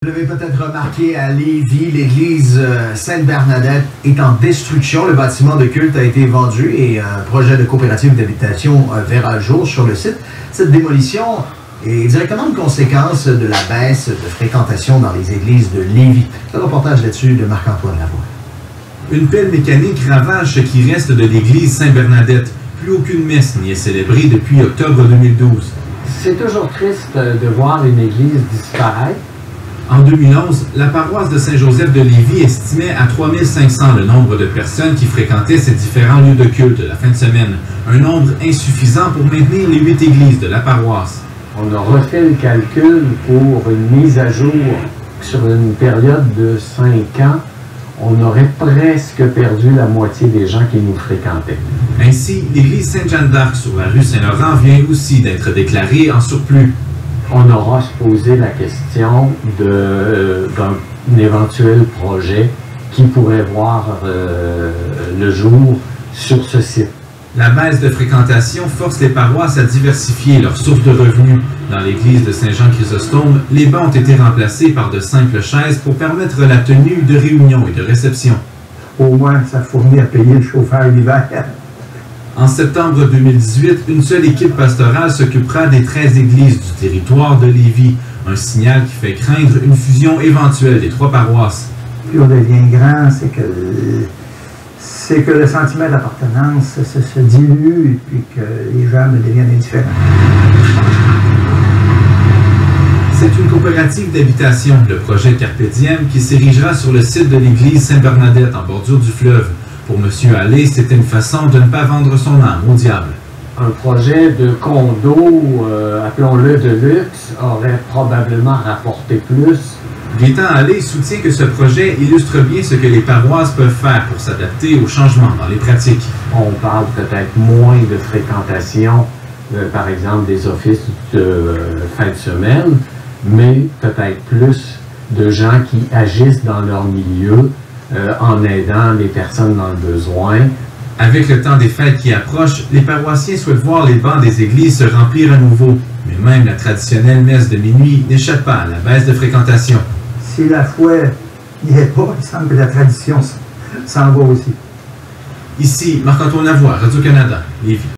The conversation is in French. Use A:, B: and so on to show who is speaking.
A: Vous l'avez peut-être remarqué à Lévis, l'église Sainte-Bernadette est en destruction. Le bâtiment de culte a été vendu et un projet de coopérative d'habitation verra le jour sur le site. Cette démolition est directement une conséquence de la baisse de fréquentation dans les églises de Lévis. Le reportage là-dessus de Marc-Antoine Lavoie.
B: Une pelle mécanique ravage ce qui reste de l'église Sainte-Bernadette. Plus aucune messe n'y est célébrée depuis octobre 2012.
C: C'est toujours triste de voir une église disparaître.
B: En 2011, la paroisse de Saint-Joseph de Lévis estimait à 3500 le nombre de personnes qui fréquentaient ces différents lieux de culte la fin de semaine, un nombre insuffisant pour maintenir les 8 églises de la paroisse.
C: On a refait le calcul pour une mise à jour sur une période de 5 ans. On aurait presque perdu la moitié des gens qui nous fréquentaient.
B: Ainsi, l'église Sainte-Jeanne d'Arc sur la rue Saint-Laurent vient aussi d'être déclarée en surplus.
C: On aura se poser la question d'un éventuel projet qui pourrait voir le jour sur ce site.
B: La baisse de fréquentation force les paroisses à diversifier leurs sources de revenus. Dans l'église de Saint-Jean-Chrysostome, les bancs ont été remplacés par de simples chaises pour permettre la tenue de réunions et de réceptions.
D: Au moins, ça fournit à payer le chauffeur l'hiver.
B: En septembre 2018, une seule équipe pastorale s'occupera des 13 églises du territoire de Lévis. Un signal qui fait craindre une fusion éventuelle des 3 paroisses.
D: Plus on devient grand, c'est que le sentiment d'appartenance se dilue et puis que les gens deviennent indifférents.
B: C'est une coopérative d'habitation, le projet Carpe Diem, qui s'érigera sur le site de l'église Sainte-Bernadette en bordure du fleuve. Pour M. Allais, c'était une façon de ne pas vendre son âme au diable.
C: Un projet de condo, appelons-le de luxe, aurait probablement rapporté plus.
B: Gaétan Allais soutient que ce projet illustre bien ce que les paroisses peuvent faire pour s'adapter aux changements dans les pratiques.
C: On parle peut-être moins de fréquentation, par exemple des offices de fin de semaine, mais peut-être plus de gens qui agissent dans leur milieu en aidant les personnes dans le besoin.
B: Avec le temps des fêtes qui approche, les paroissiens souhaitent voir les bancs des églises se remplir à nouveau. Mais même la traditionnelle messe de minuit n'échappe pas à la baisse de fréquentation.
D: Si la foi n'y est pas, il semble que la tradition s'en va aussi.
B: Ici, Marc-Antoine Lavoie, Radio-Canada, Lévis.